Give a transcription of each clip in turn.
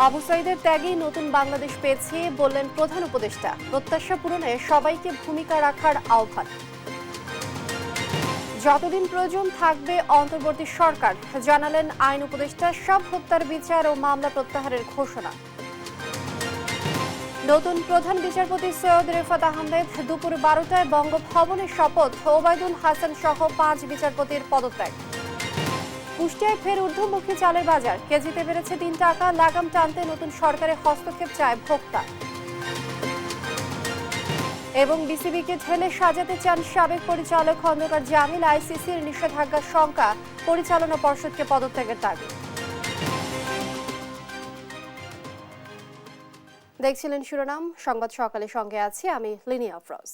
আবু সাইদের ত্যাগেই নতুন বাংলাদেশ পেয়েছি বললেন প্রধান উপদেষ্টা। প্রত্যাশা পূরণে সবাইকে ভূমিকা রাখার আহ্বান। যতদিন প্রয়োজন থাকবে অন্তর্বর্তী সরকার, জানালেন আইন উপদেষ্টা। সব হত্যার বিচার ও মামলা প্রত্যাহারের ঘোষণা। নতুন প্রধান বিচারপতি সৈয়দ রেফাত আহমেদ দুপুর 12টায় বঙ্গভবনে শপথ। ওবায়দুল হাসান সহ 5 বিচারপতির পদত্যাগ। কুষ্টিয়ায় ফের ঊর্ধ্বমুখী চালের বাজার, কেজিতে বেড়েছে 3 টাকা। লাগাম টানতে নতুন সরকারের হস্তক্ষেপ চায় ভোক্তা। এবং বিসিবিকে ঠেলে সাজাতে চান সাবেক পরিচালক খন্দকার জামিল। আইসিসির নিষেধাজ্ঞার শঙ্কা, পরিচালনা পর্ষদকে পদত্যাগের দাবি। দেখছিলেন শিরোনাম সংবাদ সকালে, সঙ্গে আছি আমি লিনিয়া আফরোজ।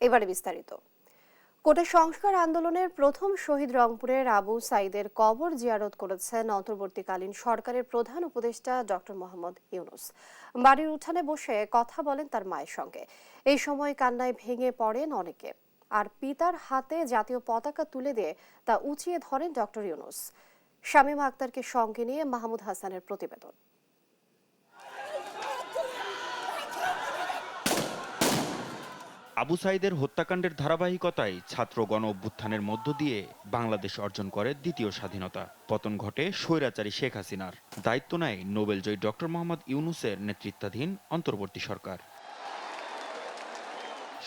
এবারে বিস্তারিত। কোটা সংস্কার আন্দোলনের প্রথম শহীদ রংপুরের আবু সাইদের কবর জিয়ারত করেছেন অন্তর্বর্তীকালীন সরকারের প্রধান উপদেষ্টা ডক্টর মোহাম্মদ ইউনূস। বাড়ির উঠানে বসে কথা বলেন তার মায়ের সঙ্গে। এই সময় কান্নায় ভেঙে পড়েন অনেকে, আর পিতার হাতে জাতীয় পতাকা তুলে দিয়ে তা উঁচিয়ে ধরেন ডক্টর ইউনূস। শামীমা আক্তারকে সঙ্গে নিয়ে মাহমুদ হাসানের প্রতিবেদন। আবু সাইদের হত্যাকাণ্ডের ধারাবাহিকতায় ছাত্র গণ অভ্যুত্থানের মধ্য দিয়ে বাংলাদেশ অর্জন করে দ্বিতীয় স্বাধীনতা। পতন ঘটে স্বৈরাচারী শেখ হাসিনার। দায়িত্ব নেয় নোবেলজয়ী ডক্টর মোহাম্মদ ইউনূসের নেতৃত্বাধীন অন্তর্বর্তী সরকার।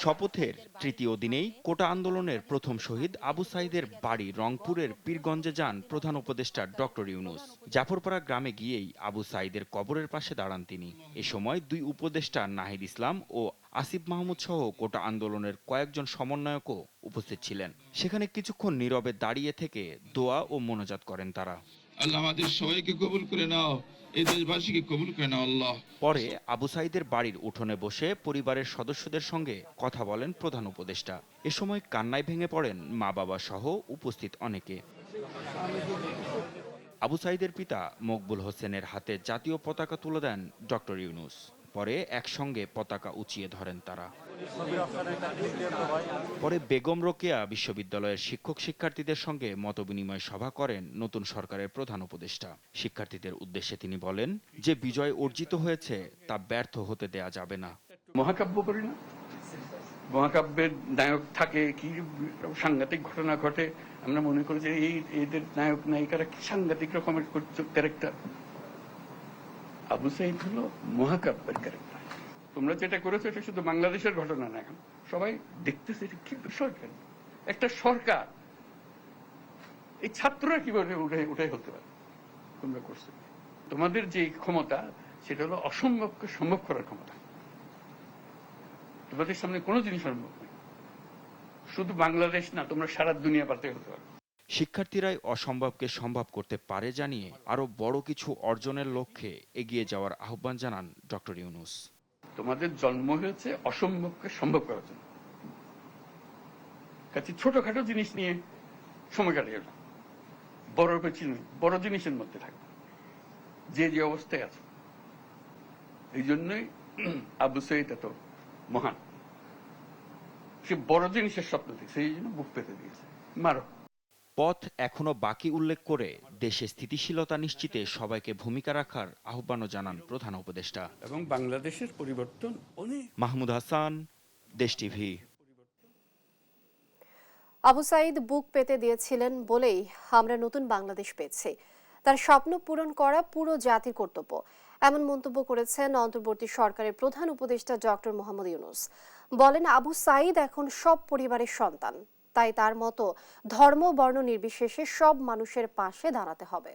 শপথের তৃতীয় দিনেই কোটা আন্দোলনের প্রথম শহীদ আবু সাইদের বাড়ি রংপুরের পীরগঞ্জে যান প্রধান উপদেষ্টা ডক্টর ইউনূস। জাফরপাড়া গ্রামে গিয়েই আবু সাইদের কবরের পাশে দাঁড়ান তিনি। এ সময় দুই উপদেষ্টা নাহিদ ইসলাম ও আসিফ মাহমুদ সহ কোটা আন্দোলনের কয়েকজন সমন্বয়কও উপস্থিত ছিলেন। সেখানে কিছুক্ষণ নীরবে দাঁড়িয়ে থেকে দোয়া ও মোনাজাত করেন তারা। আল্লাহ আমাদের সবাইকে কবুল করে নাও, এই দেশবাসীকে কবুল করে নাও আল্লাহ। পরে আবু সাইদের বাড়ির উঠোনে বসে পরিবারের সদস্যদের সঙ্গে কথা বলেন প্রধান উপদেষ্টা। এ সময় কান্নায় ভেঙে পড়েন মা বাবা সহ উপস্থিত অনেকে। আবু সাইদের পিতা মকবুল হোসেনের হাতে জাতীয় পতাকা তুলে দেন ডক্টর ইউনূস। পরে একসঙ্গে পতাকা উঁচিয়ে ধরেন তারা। পরে বেগম রোকেয়া বিশ্ববিদ্যালয়ের শিক্ষক শিক্ষার্থীদের সঙ্গে মতবিনিময় সভা করেন নতুন সরকারের প্রধান উপদেষ্টা। শিক্ষার্থীদের উদ্দেশ্যে তিনি বলেন, যে বিজয় অর্জিত হয়েছে তা ব্যর্থ হতে দেয়া যাবে না। মহাকাব্য করি না, মহাকাব্যের নায়ক থাকে, কি সাংঘাতিক ঘটনা ঘটে, আমরা মনে করি যে এদের নায়ক নায়িকারা কি সাংঘাতিক রকমের ক্যারেক্টার। আবু সাইদ হলো মহাকাব্যের ক্যারেক্টার। তোমরা যেটা করেছো এটা শুধু বাংলাদেশের ঘটনা না, এখন সবাই দেখতেছে কি বিষয়। একটা সরকার, এই ছাত্ররা কিভাবে উঠে হতে পারে, তোমরা করছো। তোমাদের যে ক্ষমতা সেটা হলো অসম্ভবকে সম্ভব করার ক্ষমতা। তোমাদের সামনে কোনো জিনিস সম্ভব নেই। শুধু বাংলাদেশ না, তোমরা সারা দুনিয়া পারতে হতে পারো। শিক্ষার্থীরাই অসম্ভবকে সম্ভব করতে পারে জানিয়ে আরো বড় কিছু অর্জনের লক্ষ্যে এগিয়ে যাওয়ার আহ্বান জানান ডক্টর ইউনূস। তোমাদের জন্ম হয়েছে অসম্ভবকে সম্ভব করার জন্য। কাছে ছোটখাটো জিনিস নিয়ে সময় কাটিয়ে না, বড় জিনিসের মধ্যে থাকবে। যে অবস্থায় আছে, এই জন্যই আবু সাইদ এত মহান। সে বড় জিনিসের স্বপ্ন দেখছে, সেই জন্য বুক পেতে দিয়েছে। মারো। পথ এখনো বাকি উল্লেখ করে দেশে স্থিতিশীলতা নিশ্চিতে সবাইকে ভূমিকা রাখার আহ্বানও জানান প্রধান উপদেষ্টা। এবং বাংলাদেশের পরিবর্তন অনেক। মাহমুদ হাসান, দেশ টিভি। আবু সাইদ বুক পেতে দিয়েছিলেন বলেই আমরা নতুন বাংলাদেশ পেয়েছি। তার স্বপ্ন পূরণ করা পুরো জাতির কর্তব্য, এমন মন্তব্য করেছেন অন্তর্বর্তী সরকারের প্রধান উপদেষ্টা ডক্টর মোহাম্মদ ইউনূস। বলেন, আবু সাইদ এখন সব পরিবারের সন্তান, তাই তার মতো ধর্ম বর্ণ নির্বিশেষে সব মানুষের পাশে দাঁড়াতে হবে।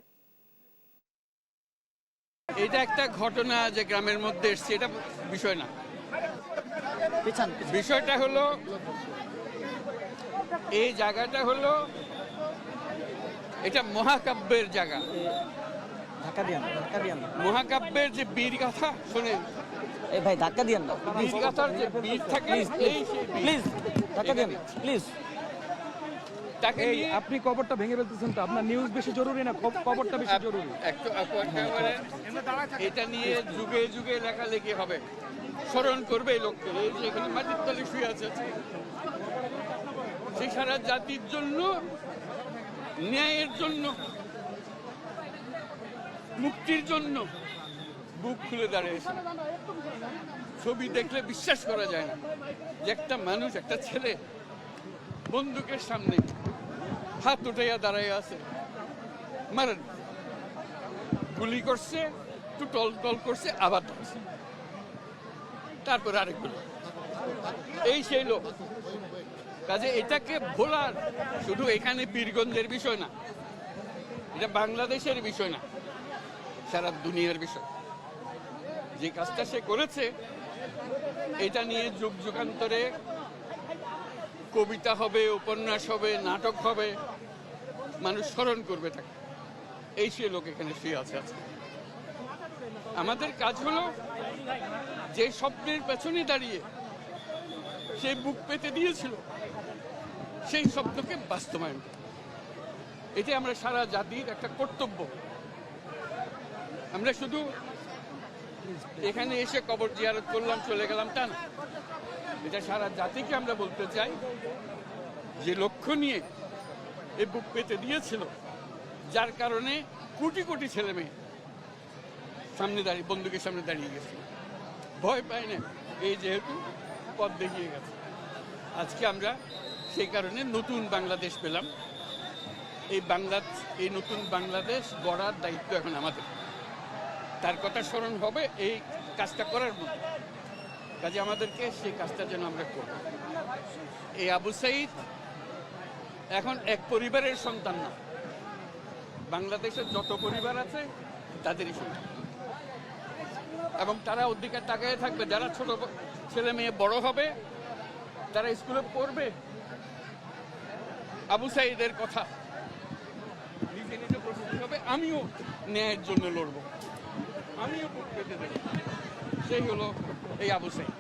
এটা একটা ঘটনা যে গ্রামের মধ্যে এসছে, এটা বিষয় না। বিষয়টা হলো এই জায়গাটা হলো এটা মহাকাব্যের জায়গা। মহাকাব্যের যে বীর গাথা শোনেন, ভাই ধাক্কা দিয়েন না, বীর গাথার যে বীর থাকে, প্লিজ ধাক্কা দিয়েন না, প্লিজ। তাকে আপনি কবরটা ভেঙে ফেলতেছেন তো, আপনার নিউজ বেশি জরুরি না, কবরটা বেশি জরুরি। এটা নিয়ে যুগে যুগে লেখালেখি হবে, স্মরণ করবে এই লোককে। এই যে এখানে মাটির তলে শুয়ে আছে, সেই সারা জাতির জন্য, ন্যায়ের জন্য মুক্তির জন্য বুক খুলে দাঁড়িয়েছে। ছবি দেখলে বিশ্বাস করা যায় না যে একটা মানুষ, একটা ছেলে বন্দুকের সামনে হাত উঠাইয়া দাঁড়াইয়া আছে। মারেন, গুলি করছে, একটু টল টল করছে, আবার ধরছে, তারপর আরেক গুলি। এই সেই লোক। কাজে এটাকে ভোলার শুধু এখানে পীরগঞ্জের বিষয় না, এটা বাংলাদেশের বিষয় না, সারা দুনিয়ার বিষয়। যে কাজটা সে করেছে এটা নিয়ে যুগ যুগান্তরে কবিতা হবে, উপন্যাস হবে, নাটক হবে, মানুষ স্মরণ করবে তাকে। এই সে লোক এখানে শুয়ে আছে আজকে। আমাদের কাজ হলো যে স্বপ্নের পেছনে দাঁড়িয়ে সে বুক পেতে দিয়েছিল সেই স্বপ্নকে বাস্তবায়ন করা। এটা আমরা সারা জাতির একটা কর্তব্য। আমরা শুধু এখানে এসে কবর জিয়ারত করলাম, চলে গেলাম, তা না। এটা সারা জাতিকে আমরা বলতে চাই যে লক্ষ্য নিয়ে এই বুক পেতে দিয়েছিল, যার কারণে কোটি কোটি ছেলে মেয়ে সামনে দাঁড়িয়ে, বন্দুকের সামনে দাঁড়িয়ে গেছে, ভয় পায় না। এই যেহেতু পথ দেখিয়ে গেছে, আজকে আমরা সেই কারণে নতুন বাংলাদেশ পেলাম। এই নতুন বাংলাদেশ গড়ার দায়িত্ব এখন আমাদের। তার কথা স্মরণ হবে এই কাজটা করার মধ্যে। কাজে আমাদেরকে সেই কাজটা যেন আমরা করি। এই আবু সাঈদ এখন এক পরিবারের সন্তান না, বাংলাদেশের যত পরিবার আছে তাদেরই সন্তান, এবং তারা অধিকার তাকায় থাকবে। যারা ছোট ছেলে মেয়ে বড় হবে, তারা স্কুলে পড়বে, আবু সাঈদের কথা নিজে নিজে প্রস্তুত হবে, আমিও ন্যায়ের জন্য লড়বো, আমিও বুক পেতে দেব। সেই হলো এই আবু সাঈদ।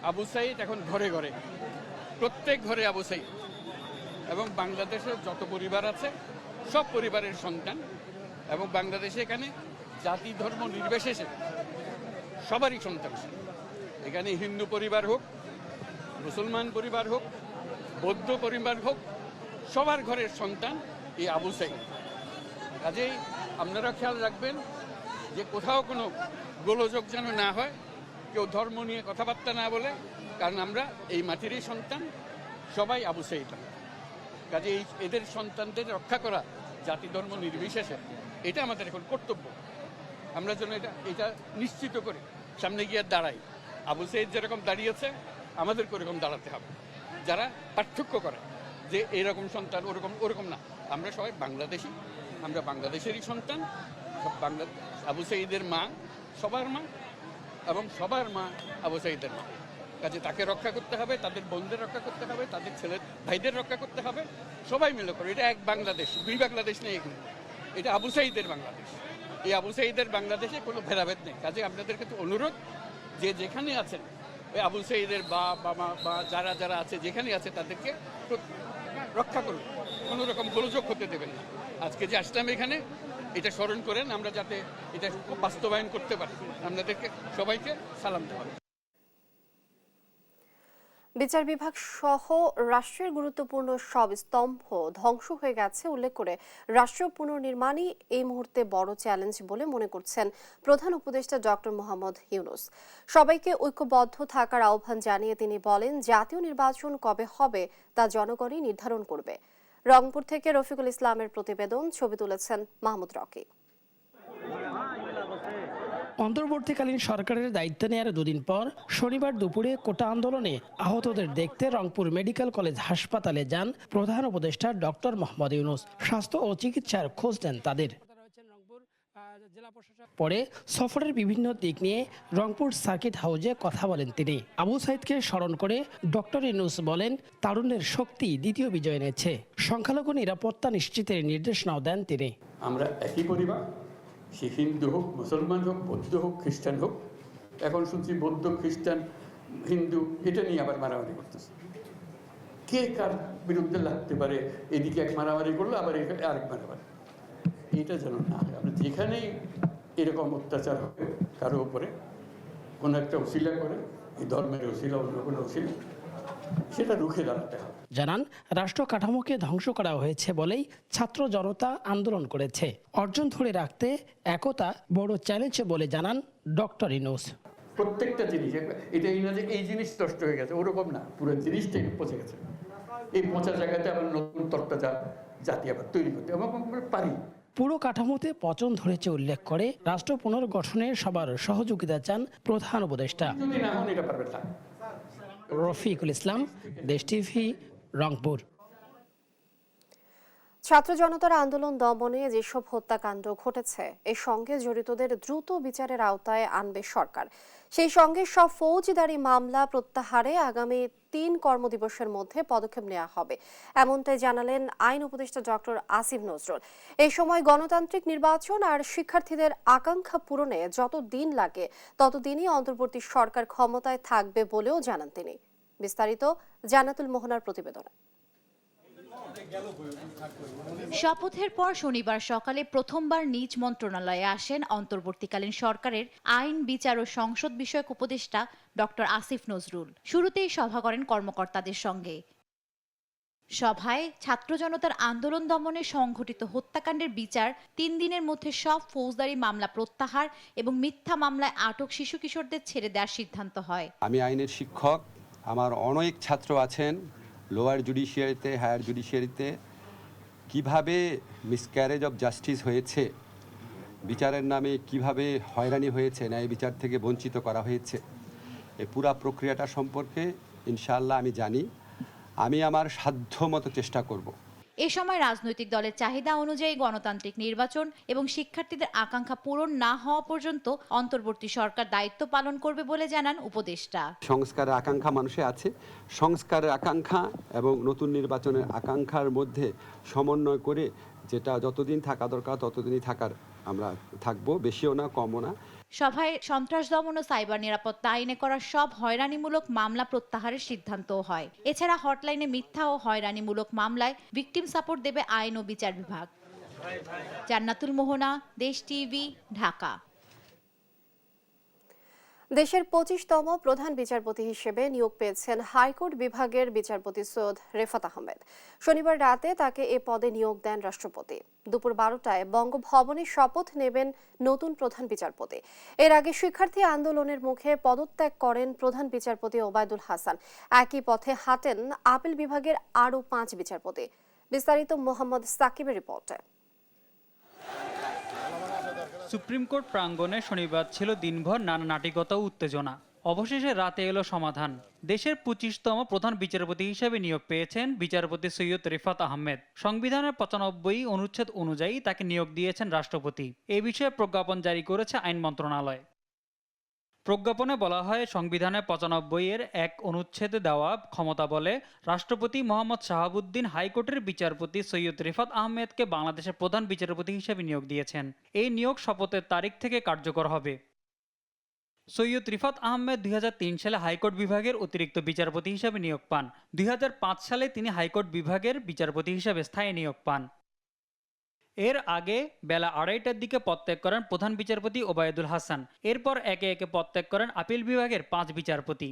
আবু সাঈদ এখন ঘরে ঘরে, প্রত্যেক ঘরে আবু সাঈদ, এবং বাংলাদেশের যত পরিবার আছে সব পরিবারের সন্তান। এবং বাংলাদেশে এখানে জাতি ধর্ম নির্বিশেষে সবারই সন্তান। এখানে হিন্দু পরিবার হোক, মুসলমান পরিবার হোক, বৌদ্ধ পরিবার হোক, সবার ঘরের সন্তান এই আবু সাঈদ। কাজেই আপনারা খেয়াল রাখবেন যে কোথাও কোনো গোলযোগ যেন না হয়, কেউ ধর্ম নিয়ে কথাবার্তা না বলে, কারণ আমরা এই মাটিরই সন্তান, সবাই আবু সাঈদ। কাজে এদের সন্তানদের রক্ষা করা জাতি ধর্ম নির্বিশেষে, এটা আমাদের এখন কর্তব্য। আমরা যেন এটা নিশ্চিত করে সামনে গিয়ে দাঁড়াই। আবু সাঈদ যেরকম দাঁড়িয়েছে, আমাদেরকে ওরকম দাঁড়াতে হবে। যারা পার্থক্য করে যে এরকম সন্তান, ওরকম না, আমরা সবাই বাংলাদেশি, আমরা বাংলাদেশেরই সন্তান। আবু সাঈদের মা সবার মা, এবং সবার মা আবু সাঈদের মা। কাজে তাকে রক্ষা করতে হবে, তাদের বোনদের রক্ষা করতে হবে, তাদের ছেলে ভাইদের রক্ষা করতে হবে, সবাই মিলে করে। এটা এক বাংলাদেশ, দুই বাংলাদেশ নেই এখানে, এটা আবু সাঈদের বাংলাদেশ। এই আবু সাঈদের বাংলাদেশে কোনো ভেদাভেদ নেই। কাজে আপনাদেরকে তো অনুরোধ, যে যেখানে আছেন ওই আবু সাঈদের বা যারা যারা আছে, যেখানে আছে, তাদেরকে রক্ষা করুন, কোনো রকম গোলযোগ হতে দেবেন না। আজকে যে আসলাম এখানে, এটা স্মরণ করেন, আমরা যাতে এটা বাস্তবায়ন করতে পারি। আপনাদেরকে সবাইকে সালাম দেওয়া। বিচার বিভাগ সহ রাষ্ট্রের গুরুত্বপূর্ণ সব স্তম্ভ ধ্বংস হয়ে গেছে উল্লেখ করে রাষ্ট্র পুনর্নির্মাণই এই মুহূর্তে বড় চ্যালেঞ্জ বলে মনে করছেন প্রধান উপদেষ্টা ডক্টর মোহাম্মদ ইউনূস। সবাইকে ঐক্যবদ্ধ থাকার আহ্বান জানিয়ে তিনি বলেন, জাতীয় নির্বাচন কবে হবে তা জনগণই নির্ধারণ করবে। রংপুর থেকে রফিকুল ইসলামের প্রতিবেদন, ছবি তুলেছেন মাহমুদ রকি। অন্তর্বর্তীকালীন সরকারের দায়িত্ব নেয়ার দুদিন পর শনিবার দুপুরে কোটা আন্দোলনে আহতদের দেখতে রংপুর মেডিকেল কলেজ হাসপাতালে যান প্রধান উপদেষ্টা ডক্টর মোহাম্মদ ইউনূস। স্বাস্থ্য ও চিকিৎসার খোঁজ নেন তাদের। পরে সফরের বিভিন্ন দিক নিয়ে রংপুর সার্কিট হাউসে কথা বলেন তিনি। আবু সাঈদকে স্মরণ করে ডক্টর ইউনূস বলেন, তারুণ্যের শক্তি দ্বিতীয় বিজয় এনেছে। সংখ্যালঘু নিরাপত্তা নিশ্চিতের নির্দেশনাও দেন তিনি। আমরা একই পরিবার, সে হিন্দু হোক, মুসলমান হোক, বৌদ্ধ হোক, খ্রিস্টান হোক। এখন শুনছি বৌদ্ধ, খ্রিস্টান, হিন্দু এটা নিয়ে আবার মারামারি করতেছে। কে কার বিরুদ্ধে লাগতে পারে, এদিকে এক মারামারি করলো, আবার আরেক মারামারি। এটা যেন না হয়। আমরা যেখানেই এরকম অত্যাচার হবে কারো উপরে, কোনো একটা উসিলা করে, এই ধর্মের উসিলা, অন্য কোনো উসিলা, সেটা রুখে দাঁড়াতে হবে। জানান, রাষ্ট্র কাঠামোকে ধ্বংস করা হয়েছে বলেই ছাত্র জনতা আন্দোলন করেছে। অর্জন ধরে রাখতে একতা বড় চ্যালেঞ্জ বলে জানান ডক্টর ইউনূস। প্রত্যেকটা জিনিস, এটাই না যে এই জিনিস নষ্ট হয়ে গেছে, ওরকম না, পুরো জিনিসটাই পচে গেছে। এই পচা জায়গাতে আবার নতুন তরতাজা জাতি আবার তৈরি করতে আমরা পারি। পুরো কাঠামোতে পচন ধরেছে উল্লেখ করে রাষ্ট্র পুনর্গঠনে সবার সহযোগিতা চান প্রধান উপদেষ্টা। যদি না হন এটা পারবেন না। রফিকুল ইসলাম, দেশ টিভি, রংপুর। ছাত্র জনতার আন্দোলন দমনে যেসব হত্যাকাণ্ড ঘটেছে এর সঙ্গে জড়িতদের দ্রুত বিচারের আওতায় আনবে সরকার। সেই সঙ্গে সব ফৌজদারি মামলা প্রত্যাহারে আগামী ৩ কর্মদিবসের মধ্যে পদক্ষেপ নেওয়া হবে, এমনটাই জানালেন আইন উপদেষ্টা ডক্টর আসিফ নজরুল। এই সময় গণতান্ত্রিক নির্বাচন আর শিক্ষার্থীদের আকাঙ্ক্ষা পূরণে যত দিন লাগে ততদিনই অন্তর্বর্তী সরকার ক্ষমতায় থাকবে বলেও জানান তিনি। বিস্তারিত জান্নাতুল মোহনার প্রতিবেদনে। শপথের পর শনিবার সকালে প্রথমবার নিজ মন্ত্রণালয়ে আসেন অন্তর্বর্তীকালীন সরকারের আইন, বিচার ও সংসদ বিষয়ক উপদেষ্টা ডক্টর আসিফ নজরুল। শুরুতেই সভা করেন কর্মকর্তাদের সঙ্গে। সভায় ছাত্র জনতার আন্দোলন দমনে সংঘটিত হত্যাকাণ্ডের বিচার, ৩ দিনের মধ্যে সব ফৌজদারি মামলা প্রত্যাহার এবং মিথ্যা মামলায় আটক শিশু কিশোরদের ছেড়ে দেওয়ার সিদ্ধান্ত হয়। আমি আইনের শিক্ষক, আমার অনেক ছাত্র আছেন লোয়ার জুডিশিয়ারিতে, হায়ার জুডিশিয়ারিতে। কিভাবে মিসক্যারেজ অফ জাস্টিস হয়েছে, বিচারের নামে কিভাবে হয়রানি হয়েছে, ন্যায় বিচার থেকে বঞ্চিত করা হয়েছে, এই পুরা প্রক্রিয়াটা সম্পর্কে ইনশাআল্লাহ আমি জানি। আমি আমার সাধ্যমতো চেষ্টা করব। এ সময় রাজনৈতিক দলের চাহিদা অনুযায়ী গণতান্ত্রিক নির্বাচন এবং শিক্ষার্থীদের আকাঙ্ক্ষা পূরণ না হওয়া পর্যন্ত অন্তর্বর্তী সরকার দায়িত্ব পালন করবে বলে জানান উপদেষ্টা। সংস্কারের আকাঙ্ক্ষা মানুষে আছে, সংস্কারের আকাঙ্ক্ষা এবং নতুন নির্বাচনের আকাঙ্ক্ষার মধ্যে সমন্বয় করে যেটা যতদিন থাকা দরকার ততদিনই থাকার আমরা থাকবো, বেশিও না কমও না। সভায় সন্ত্রাস দমন ও সাইবার নিরাপত্তা আইনে করা সব হয়রানিমূলক মামলা প্রত্যাহারের সিদ্ধান্তও হয়। এছাড়া হটলাইনে মিথ্যা ও হয়রানিমূলক মামলায় ভিকটিম সাপোর্ট দেবে আইন ও বিচার বিভাগ। জান্নাতুল মোহনা, দেশ টিভি, ঢাকা। দেশের 25তম প্রধান বিচারপতি হিসেবে নিয়োগ পেয়েছেন হাইকোর্ট বিভাগের বিচারপতি সৈয়দ রেফাত আহমেদ। শনিবার রাতে তাকে এ পদে নিয়োগ দেন রাষ্ট্রপতি। দুপুর 12টায় বঙ্গভবনে শপথ নেবেন নতুন প্রধান বিচারপতি। এর আগে শিক্ষার্থী আন্দোলনের মুখে পদত্যাগ করেন প্রধান বিচারপতি ওবায়দুল হাসান। একই পথে হাঁটেন আপিল বিভাগের আরও 5 বিচারপতি। বিস্তারিত মোহাম্মদ সাকিবের রিপোর্টে। সুপ্রিম কোর্ট প্রাঙ্গণে শনিবার ছিল দিনভর নানা নাটকীয়তা ও উত্তেজনা। অবশেষে রাতে এলো সমাধান। দেশের 25তম প্রধান বিচারপতি হিসেবে নিয়োগ পেয়েছেন বিচারপতি সৈয়দ রেফাত আহমেদ। সংবিধানের 95 অনুচ্ছেদ অনুযায়ী তাকে নিয়োগ দিয়েছেন রাষ্ট্রপতি। এ বিষয়ে প্রজ্ঞাপন জারি করেছে আইন মন্ত্রণালয়। প্রজ্ঞাপনে বলা হয়, সংবিধানের 95 1 অনুচ্ছেদে দেওয়া ক্ষমতা বলে রাষ্ট্রপতি মোহাম্মদ শাহাবুদ্দিন হাইকোর্টের বিচারপতি সৈয়দ রেফাত আহমেদকে বাংলাদেশের প্রধান বিচারপতি হিসেবে নিয়োগ দিয়েছেন। এই নিয়োগ শপথের তারিখ থেকে কার্যকর হবে। সৈয়দ রিফাত আহমেদ 2003 সালে হাইকোর্ট বিভাগের অতিরিক্ত বিচারপতি হিসেবে নিয়োগ পান। 2005 সালে তিনি হাইকোর্ট বিভাগের বিচারপতি হিসেবে স্থায়ী নিয়োগ পান। এর আগে বেলা 2:30টার দিকে পদত্যাগ করেন প্রধান বিচারপতি ওবায়দুল হাসান। এরপর একে একে পদত্যাগ করেন আপিল বিভাগের 5 বিচারপতি।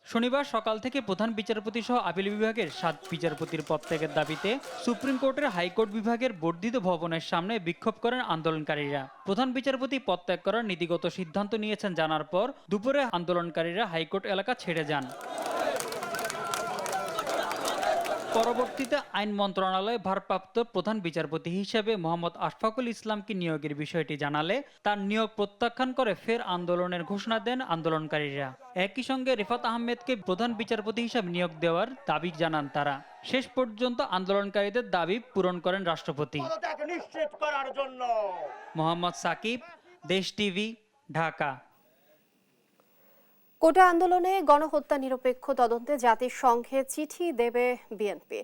শনিবার সকাল থেকে প্রধান বিচারপতি সহ আপিল বিভাগের 7 বিচারপতির পদত্যাগের দাবিতে সুপ্রিম কোর্টের হাইকোর্ট বিভাগের বর্ধিত ভবনের সামনে বিক্ষোভ করেন আন্দোলনকারীরা। প্রধান বিচারপতি পদত্যাগ করার নীতিগত সিদ্ধান্ত নিয়েছেন জানার পর দুপুরে আন্দোলনকারীরা হাইকোর্ট এলাকা ছেড়ে যান। পরবর্তীতে আইন মন্ত্রণালয়ে ভারপ্রাপ্ত প্রধান বিচারপতি হিসেবে মোহাম্মদ আশফাকুল ইসলামকে নিয়োগের বিষয়টি জানালে তার নিয়োগ প্রত্যাখ্যান করে ফের আন্দোলনের ঘোষণা দেন আন্দোলনকারীরা। একই সঙ্গে রেফাত আহমেদকে প্রধান বিচারপতি হিসেবে নিয়োগ দেওয়ার দাবি জানান তারা। শেষ পর্যন্ত আন্দোলনকারীদের দাবি পূরণ করেন রাষ্ট্রপতি। মোহাম্মদ সাকিব, দেশ টিভি, ঢাকা। কোটা আন্দোলনে গণহত্যা নিরপেক্ষ তদন্তে জাতিসংঘে চিঠি দেবে বিএনপি।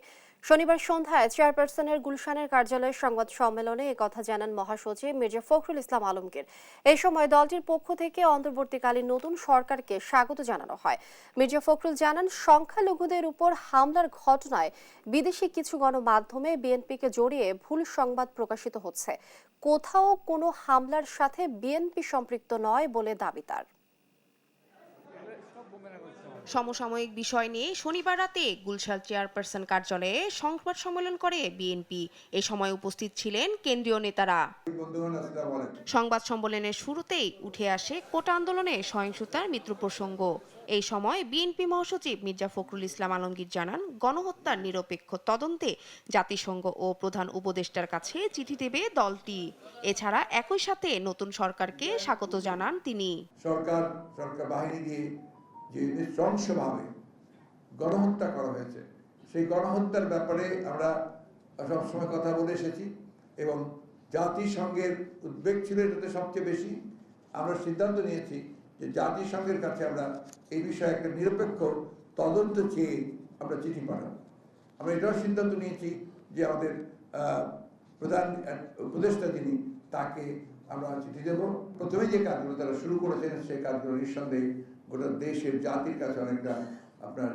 শনিবার সন্ধ্যায় চেয়ারপারসনের গুলশানের কার্যালয়ে সংবাদ সম্মেলনে একথা জানান মহাসচিব মির্জা ফখরুল ইসলাম আলমগীর। এই সময় দলটির পক্ষ থেকে অন্তর্বর্তীকালীন নতুন সরকারকে স্বাগত জানানো হয়। মির্জা ফখরুল জানান, সংখ্যালঘুদের উপর হামলার ঘটনায় বিদেশি কিছু গণমাধ্যমে বিএনপিকে জড়িয়ে ভুল সংবাদ প্রকাশিত হচ্ছে। কোথাও কোনো হামলার সাথে বিএনপি সম্পৃক্ত নয় বলে দাবি তার। সমসাময়িক বিষয় নিয়ে শনিবার রাতে গুলশান চেয়ারপারসন কার্যালয়ে সংবাদ সম্মেলন করে বিএনপি। এ সময় উপস্থিত ছিলেন কেন্দ্রীয় নেতারা। সংবাদ সম্মেলনের শুরুতেই উঠে আসে কোটা আন্দোলনে সহিংসতার মৃত্যু প্রসঙ্গ। এই সময় বিএনপি মহাসচিব মির্জা ফখরুল ইসলাম আলমগীর জানান, গণহত্যার নিরপেক্ষ তদন্তে জাতিসংঘ ও প্রধান উপদেষ্টার কাছে চিঠি দেবে দলটি। এছাড়া একই সাথে নতুন সরকারকে স্বাগত জানান তিনি। সরকার বাহিনী দিয়ে যে নৃশংসভাবে গণহত্যা করা হয়েছে, সেই গণহত্যার ব্যাপারে আমরা সবসময় কথা বলে এসেছি এবং জাতিসংঘের উদ্বেগ ছিল এটাতে সবচেয়ে বেশি। আমরা সিদ্ধান্ত নিয়েছি যে জাতিসংঘের কাছে আমরা এই বিষয়ে একটা নিরপেক্ষ তদন্ত চেয়ে আমরা চিঠি পাঠাবো। আমরা এটাও সিদ্ধান্ত নিয়েছি যে আমাদের প্রধান উপদেষ্টা যিনি, তাকে আমরা চিঠি দেব। প্রথমে যে কাজগুলো তারা শুরু করেছেন সেই কাজগুলো নিঃসন্দেহে গোটা দেশের জাতির কাছে অনেকটা আপনার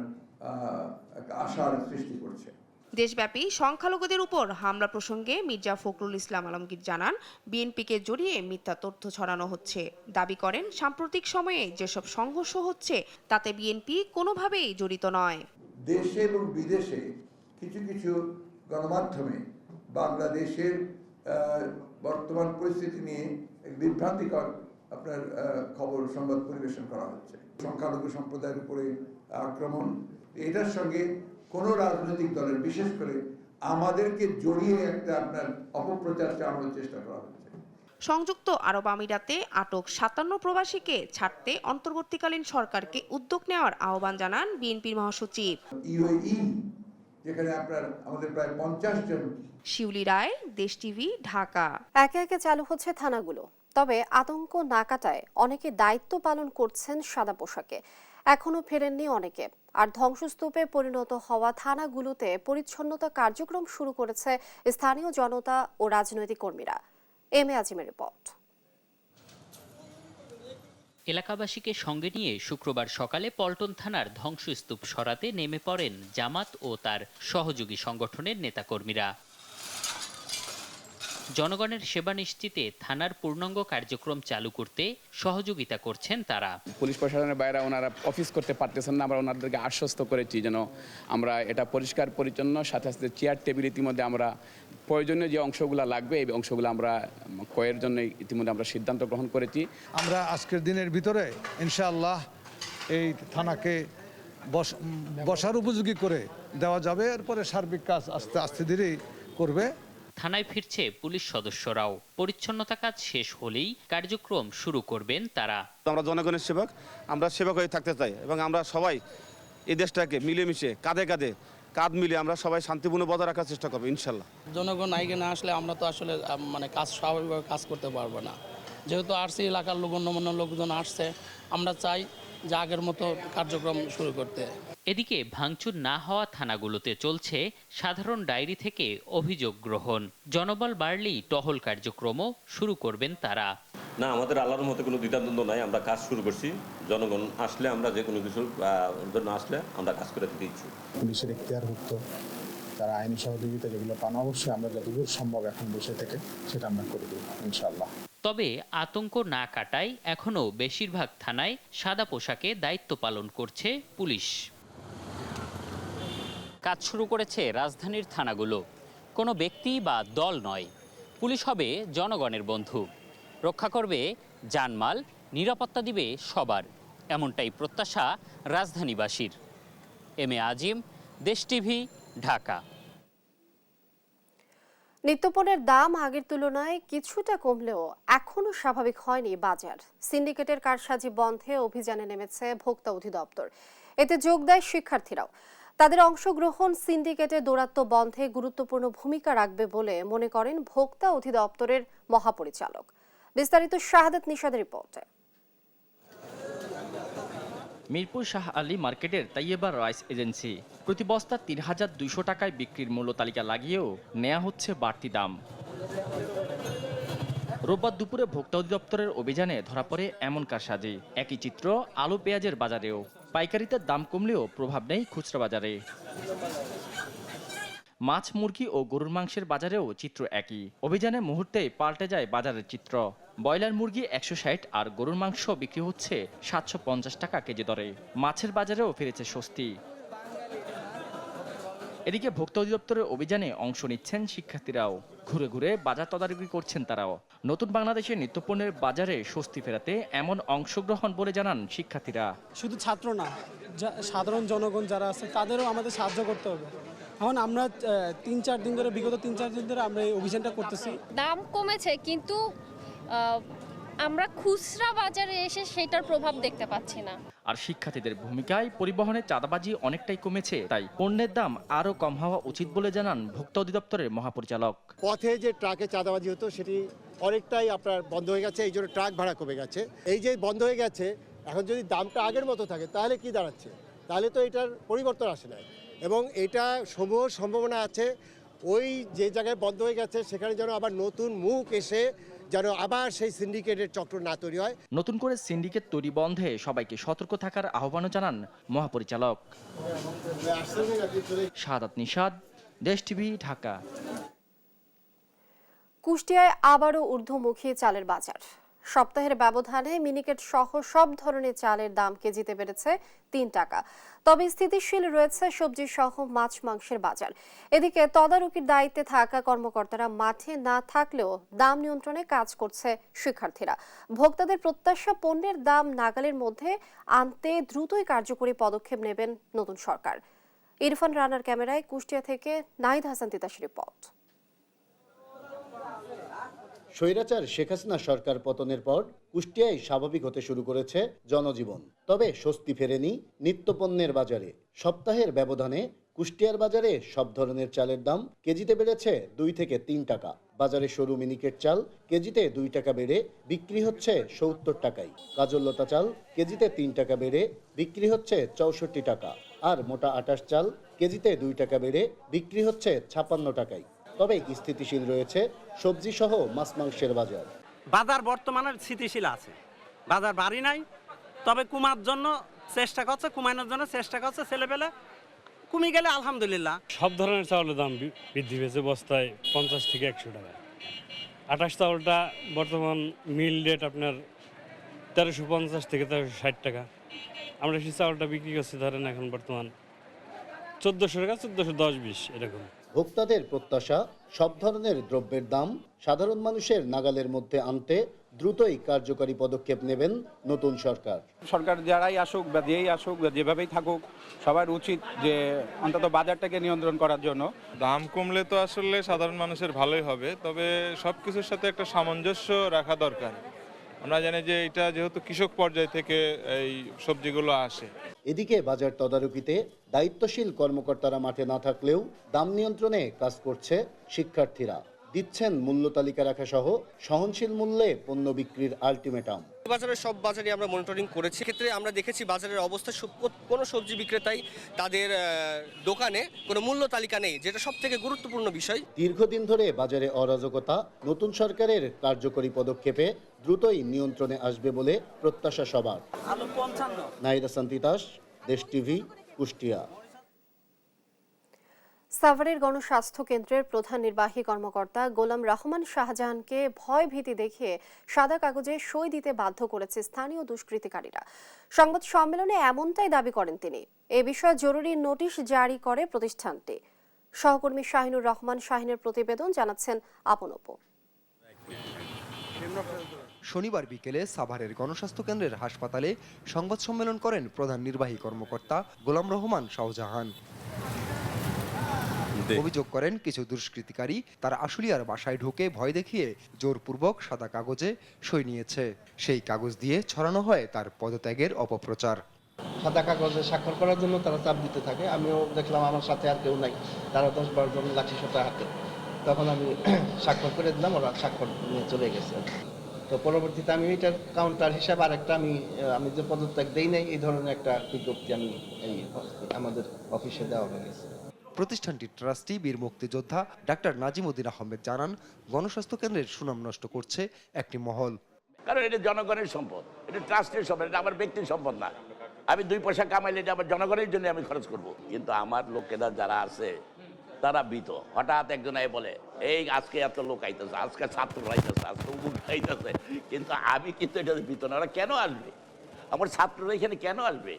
একটা আশার সৃষ্টি করছে। দেশব্যাপী সংখ্যালঘুদের উপর হামলা প্রসঙ্গে মির্জা ফখরুল ইসলাম আলমগীর জানান, বিএনপিকে জড়িয়ে মিথ্যা তথ্য ছড়ানো হচ্ছে। দাবি করেন, সাম্প্রতিক সময়ে যেসব সংঘর্ষ হচ্ছে তাতে বিএনপি কোনোভাবেই জড়িত নয়। দেশে এবং বিদেশে কিছু কিছু গণমাধ্যমে বাংলাদেশের বর্তমান পরিস্থিতি নিয়ে বিভ্রান্তিকর আপনার খবর সংবাদ পরিবেশন করা হচ্ছে। সংখ্যালঘু সম্প্রদায়ের উপরে আক্রমণ, এটার সঙ্গে কোনো রাজনৈতিক দলের, বিশেষ করে আমাদেরকে জড়িয়ে একটা আপনার অপপ্রচার চালানোর চেষ্টা করা হচ্ছে। সংযুক্ত আরব আমিরাতে আটক 57 প্রবাসীকে ছাড়তে অন্তর্বর্তীকালীন সরকারকে উদ্যোগ নেওয়ার আহ্বান জানান বিএনপির মহাসচিব। ইউএই, যেখানে আপনার আমাদের প্রায় 50 জন। শিউলি রায়, দেশ টিভি, ঢাকা। একে একে চালু হচ্ছে থানাগুলো, তবে আতঙ্ক না কাটায় অনেকে দায়িত্ব পালন করছেন সাদা পোশাকে। এখনো ফেরেননি অনেকে। আর ধ্বংসস্তূপে পরিণত হওয়া থানাগুলোতে পরিচ্ছন্নতা কার্যক্রম শুরু করেছে স্থানীয় জনতা ও রাজনৈতিক কর্মীরা। M A আজিমের report. এলাকাবাসীকে সঙ্গে নিয়ে শুক্রবার সকালে পল্টন থানার ধ্বংসস্তূপ সরাতে নেমে পড়েন জামাত ও তার সহযোগী সংগঠনের নেতাকর্মীরা। জনগণের সেবা নিশ্চিতে থানার পূর্ণাঙ্গ কার্যক্রম চালু করতে সহযোগিতা করছেন তারা। পুলিশ প্রশাসনের বাইরে ওনারা অফিস করতে পারতেছেন না, আমরা ওনাদেরকে আশ্বস্ত করেছি যেন আমরা এটা পরিষ্কার পরিচ্ছন্ন, সাথে সাথে চেয়ার টেবিল ইতিমধ্যে আমরা প্রয়োজনীয় যে অংশগুলো লাগবে এই অংশগুলো আমরা ক্রয়ের জন্য ইতিমধ্যে আমরা সিদ্ধান্ত গ্রহণ করেছি। আমরা আজকের দিনের ভিতরে ইনশাআল্লাহ এই থানাকে বসার উপযোগী করে দেওয়া যাবে। এরপরে সার্বিক কাজ আস্তে আস্তে ধীরেই করবে। থানায় ফিরছে পুলিশ সদস্যরাও। পরিচ্ছন্নতা কাজ শেষ হলেই কার্যক্রম শুরু করবেন তারা। আমরা জনগণের সেবক, আমরা সেবক হয়ে থাকতে চাই এবং আমরা সবাই এই দেশটাকে মিলেমিশে কাঁধে কাঁধে কাঁধ মিলে আমরা সবাই শান্তিপূর্ণ বজায় রাখার চেষ্টা করবো ইনশাল্লাহ। জনগণ আইগে না আসলে আমরা তো আসলে কাজ স্বাভাবিকভাবে কাজ করতে পারবো না। যেহেতু আরসি এলাকার অন্যান্য লোকজন আসছে, আমরা চাই যে আগের মতো কার্যক্রম শুরু করতে। এদিকে ভাঙচুর না হওয়া থানাগুলোতে চলছে সাধারণ ডায়েরি থেকে অভিযোগ গ্রহণ। জনবল বাড়লেই টহল কার্যক্রমও শুরু করবেন তারা। না, আমাদের আল্লাহর মতো কোনো দ্বিধাদ্বন্দ্ব নাই, আমরা কাজ শুরু করছি। জনগণ আসলে আমরা যে কোনো কিছুর জন্য আসলে আমরা কাজ করে দিতে ইচ্ছুক। পুলিশের এখতিয়ারভুক্ত তারা আইনি সহযোগিতা যেগুলো পান, অবশ্যই আমরা যতদূর সম্ভব এখন বসে থেকে সেটা আমরা করে দেব ইনশাআল্লাহ। তবে আতঙ্ক না কাটায় এখনও বেশিরভাগ থানায় সাদা পোশাকে দায়িত্ব পালন করছে পুলিশ। কাজ শুরু করেছে রাজধানীর থানাগুলো। কোনো ব্যক্তি বা দল নয়, পুলিশ হবে জনগণের বন্ধু। রক্ষা করবে জানমাল, নিরাপত্তা দিবে সবার, এমনটাই প্রত্যাশা রাজধানীবাসীর। এম এ আজিম, দেশ টিভি, ঢাকা। নিত্যপণ্যের দাম আগের তুলনায় কিছুটা কমলেও এখনো স্বাভাবিক হয়নি বাজার। সিন্ডিকেটের কারসাজি বন্ধে অভিযানে নেমেছে ভোক্তা অধিদপ্তর। এতে যোগ দেয় শিক্ষার্থীরাও। তাদের অংশগ্রহণ সিন্ডিকেটের দৌরাত্ম্য বন্ধে গুরুত্বপূর্ণ ভূমিকা রাখবে বলে মনে করেন ভোক্তা অধিদপ্তরের মহাপরিচালক। বিস্তারিত শাহাদাত নিশাদের রিপোর্টে। মিরপুর শাহ আলী মার্কেটের তাইয়েবা রাইস এজেন্সি প্রতি বস্তা ৩,২০০ টাকায় বিক্রির মূল্য তালিকা লাগিয়েও নেওয়া হচ্ছে বাড়তি দাম। রোববার দুপুরে ভোক্তা অধিদপ্তরের অভিযানে ধরা পড়ে এমন কারসাজি। একই চিত্র আলু পেঁয়াজের বাজারেও। পাইকারিতে দাম কমলেও প্রভাব নেই খুচরা বাজারে। মাছ, মুরগি ও গরুর মাংসের বাজারেও চিত্র একই। অভিযানের মুহূর্তেই পাল্টে যায় বাজারের চিত্র। ব্রয়লার মুরগি 160 আর গরুর মাংস বিক্রি হচ্ছে 750 টাকা কেজি দরে। মাছের বাজারেও ফিরেছে স্বস্তি। এদিকে ভোক্তা অধিদপ্তরের অভিযানে অংশ নিচ্ছেন শিক্ষার্থীরাও। ঘুরে ঘুরে বাজার তদারকি করছেন তারাও। নতুন বাংলাদেশের নিত্যপণ্যের বাজারে স্বস্তি ফেরাতে এমন অংশগ্রহণ বলে জানান শিক্ষার্থীরা। শুধু ছাত্র না, সাধারণ জনগণ যারা আছে তাদেরও আমাদের সাহায্য করতে হবে। এখন আমরা বিগত 3-4 দিন ধরে আমরা এই অভিযানটা করতেছি। দাম কমেছে, কিন্তু আমরা খুচরা বাজারে এসে সেটার প্রভাব দেখতে পাচ্ছি না। আর শিক্ষার্থীদের ভূমিকায় পরিবহনে চাঁদাবাজি অনেকটাই কমেছে, তাই পণ্যের দাম আরও কম হওয়া উচিত বলে জানান ভোক্তা অধিদপ্তরের মহাপরিচালক। পথে যে ট্রাকে চাঁদাবাজি হতো সেটি অনেকটাই আপনার বন্ধ হয়ে গেছে, এই জন্য ট্রাক ভাড়া কমে গেছে। এই যে বন্ধ হয়ে গেছে, এখন যদি দামটা আগের মতো থাকে তাহলে কি দাঁড়াচ্ছে? তাহলে তো এটার পরিবর্তন আসে না, এবং এটা সমূহ সম্ভাবনা আছে ওই যে জায়গায় বন্ধ হয়ে গেছে সেখানে যেন আবার নতুন মুখ এসে যেন আবার সেই সিন্ডিকেটের চক্র না তৈরি হয়। নতুন করে সিন্ডিকেট তৈরি বন্ধে সবাইকে সতর্ক থাকার আহ্বানও জানান মহাপরিচালক। শাহাদাত নিশাদ, দেশ টিভি, ঢাকা। কুষ্টিয়ায় আবারও ঊর্ধ্বমুখী চালের বাজার। সপ্তাহের ব্যবধানে মিনিকেট সহ সব ধরনের চালের দাম কেজিতে বেড়েছে 3 টাকা। তবে স্থিতিশীল রয়েছে সবজি সহ মাছ মাংসের বাজার। এদিকে তদারকির দায়িত্বে থাকা কর্মকর্তারা মাঠে না থাকলেও দাম নিয়ন্ত্রণে কাজ করছে শিক্ষার্থীরা। ভোক্তাদের প্রত্যাশা পণ্যের দাম নাগালের মধ্যে আনতে দ্রুতই কার্যকরী পদক্ষেপ নেবেন নতুন সরকার। ইরফান রানার ক্যামেরায় কুষ্টিয়া থেকে নাহিদ হাসান তিতাসের রিপোর্ট। স্বৈরাচার শেখ হাসিনা সরকার পতনের পর কুষ্টিয়ায় স্বাভাবিক হতে শুরু করেছে জনজীবন। তবে স্বস্তি ফেরেনি নিত্যপণ্যের বাজারে। সপ্তাহের ব্যবধানে কুষ্টিয়ার বাজারে সব ধরনের চালের দাম কেজিতে বেড়েছে 2 থেকে 3 টাকা। বাজারে সরু মিনিকেট চাল কেজিতে 2 টাকা বেড়ে বিক্রি হচ্ছে 70 টাকায়। কাজললতা চাল কেজিতে 3 টাকা বেড়ে বিক্রি হচ্ছে 64 টাকা। আর মোটা আটাশ চাল কেজিতে 2 টাকা বেড়ে বিক্রি হচ্ছে 56 টাকায়। তবে স্থিতিশীল রয়েছে সবজি সহ মাছ মাংসের বাজার। বাজার বর্তমানে স্থিতিশীল আছে, বাজার বাড়ি নাই, তবে কমানোর জন্য চেষ্টা করছে ছেলেপেলে, কমে গেলে আলহামদুলিল্লাহ। সব ধরনের চাউলের দাম বৃদ্ধি পেয়েছে, বস্তায় 50 থেকে 100 টাকা। আটাশ চাউলটা বর্তমান মিল রেট আপনার 1350 থেকে 1360 টাকা। আমরা সেই চাউলটা বিক্রি করছি ধরেন এখন বর্তমান 1400 টাকা, 1410-20 এরকম। ভোক্তাদের প্রত্যাশা সব ধরনের দ্রব্যের দাম সাধারণ মানুষের নাগালের মধ্যে আনতে দ্রুতই কার্যকরী পদক্ষেপ নেবেন নতুন সরকার। সরকার যারাই আসুক বা যেই আসুক বা যেভাবেই থাকুক, সবার উচিত যে অন্তত বাজারটাকে নিয়ন্ত্রণ করার জন্য। দাম কমলে তো আসলে সাধারণ মানুষের ভালোই হবে, তবে সব কিছুর সাথে একটা সামঞ্জস্য রাখা দরকার। আমরা জানি যে এটা যেহেতু কৃষক পর্যায় থেকে এই সবজিগুলো আসে। এদিকে বাজার তদারকিতে দায়িত্বশীল কর্মকর্তারা মাঠে না থাকলেও দাম নিয়ন্ত্রণে কাজ করছে শিক্ষার্থীরা। দিচ্ছেন মূল্য তালিকা রাখা সহ সহনশীল মূল্যে পণ্য বিক্রির আলটিমেটাম। বাজারের সব বাজারই আমরা মনিটরিং করেছি। ক্ষেত্রে আমরা দেখেছি বাজারের অবস্থা কোনো সবজি বিক্রেতাই তাদের দোকানে কোনো মূল্য তালিকা নেই, যেটা সবথেকে গুরুত্বপূর্ণ বিষয়। দীর্ঘদিন ধরে বাজারে অরাজকতা নতুন সরকারের কার্যকরী পদক্ষেপে দ্রুতই নিয়ন্ত্রণে আসবে বলে প্রত্যাশা সবার। নাহিদ হাসান তিতাস, দেশ টিভি, কুষ্টিয়া। সাভারের গণস্বাস্থ্য কেন্দ্রের প্রধান নির্বাহী কর্মকর্তা গোলাম রহমান শাহজাহানকে ভয় ভীতি দেখিয়ে সাদা কাগজে সই দিতে বাধ্য করেছে স্থানীয় দুষ্কৃতিকারীরা। সংবাদ সম্মেলনে এমনটাই দাবি করেন তিনি। এ বিষয়ে জরুরি নোটিশ জারি করে প্রতিষ্ঠানটি। সহকর্মী শাহিনুর রহমান শাহিনের প্রতিবেদন, জানাচ্ছেন আপন অপু। শনিবার বিকেলে সাভারের গণস্বাস্থ্য কেন্দ্রের হাসপাতালে সংবাদ সম্মেলন করেন প্রধান নির্বাহী কর্মকর্তা গোলাম রহমান শাহজাহান। অভিযোগ করেন কিছু দুষ্কৃতিকারী তার আশুলিয়ার বাসায় ঢুকে ভয় দেখিয়ে জোরপূর্বক সাদা কাগজে সই নিয়েছে। সেই কাগজ দিয়ে ছড়ানো হয় তার পদত্যাগের অপপ্রচার। সাদা কাগজে স্বাক্ষর করার জন্য তারা চাপ দিতে থাকে। আমিও দেখলাম আমার সাথে আর কেউ নাই, তারা 10-12 জন লাঠি সোটা হাতে। তখন আমি স্বাক্ষর করে দিলাম, ওরা স্বাক্ষর নিয়ে চলে গেছে। তো পরবর্তীতে আমি এটার কাউন্টার হিসাবে আরেকটা আমি যে পদত্যাগ দেই নাই এই ধরনের একটা বিজ্ঞপ্তি আমি এই আমাদের অফিসে দেওয়া হয়েছে। প্রতিষ্ঠানটির ট্রাস্টি বীর মুক্তিযোদ্ধা ডাক্তার নাজিমউদ্দিন আহমেদ জানান, গণস্বাস্থ্য কেন্দ্রের সুনাম নষ্ট করছে একটি মহল। কারণ এটা জনগণের সম্পদ, এটা ট্রাস্টের সম্পদ, এটা আমার ব্যক্তির সম্পদ না। আমি 2 পয়সা কামাইলে এটা আমার জনগণের জন্য আমি খরচ করব, কিন্তু আমার লোকেরা যারা আছে তারা ভীত। হঠাৎ একজন বলে এই আজকে এত লোক আইতেছে, আজকে ছাত্ররা আইতেছে, আজকে অমুক আইতেছে, কিন্তু আমি কিন্তু এটা ভীত না। ওরা কেন আসবে? আমার ছাত্ররা এখানে কেন আসবে?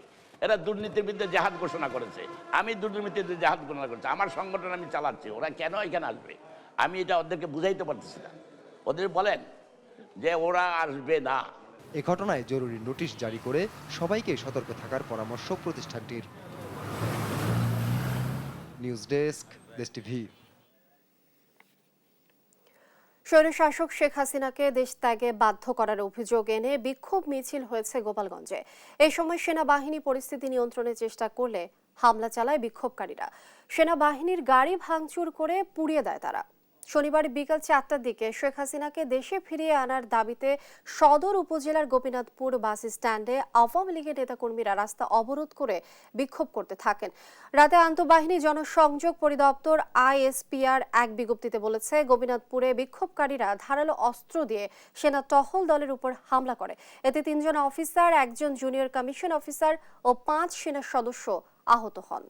এরা দুর্নীতির বিরুদ্ধে জেহাদ ঘোষণা করেছে, আমি দুর্নীতির বিরুদ্ধে জেহাদ ঘোষণা করেছি, আমার সংগঠন আমি চালাচ্ছি, ওরা কেন এখানে আসবে? আমি এটা ওদেরকে বুঝাইতে পারতেছি না। ওদের বলেন যে ওরা আসবে না। এ ঘটনায় জরুরি নোটিশ জারি করে সবাইকে সতর্ক থাকার পরামর্শ প্রতিষ্ঠানটির। নিউজ ডেস্ক, দেশ টিভি। স্বৈরশাসক শেখ হাসিনাকে দেশ ত্যাগে বাধ্য করার অভিযোগ এনে বিক্ষোভ মিছিল হয়েছে গোপালগঞ্জে। এই সময় সেনাবাহিনী পরিস্থিতি নিয়ন্ত্রণের চেষ্টা করলে হামলা চালায় বিক্ষোভকারীরা। সেনাবাহিনীর গাড়ি ভাঙচুর করে পুড়িয়ে দেয় তারা। শনিবার বিকাল 4টার দিকে শেখ হাসিনাকে দেশে ফিরিয়ে আনার দাবিতে সদর উপজেলার গোপীনাথপুর বাস স্ট্যান্ডে আওয়ামী লীগের নেতাকর্মীরা রাস্তা অবরোধ করে বিক্ষোভ করতে থাকেন। রাতে আন্তঃবাহিনী জনসংযোগ পরিদপ্তর ISPR এক বিজ্ঞপ্তিতে বলেছে, গোপীনাথপুরে বিক্ষোভকারীরা ধারালো অস্ত্র দিয়ে সেনা টহল দলের উপর হামলা করে। এতে 3 জন অফিসার, 1 জন জুনিয়র কমিশন অফিসার ও 5 সেনা সদস্য আহত হন।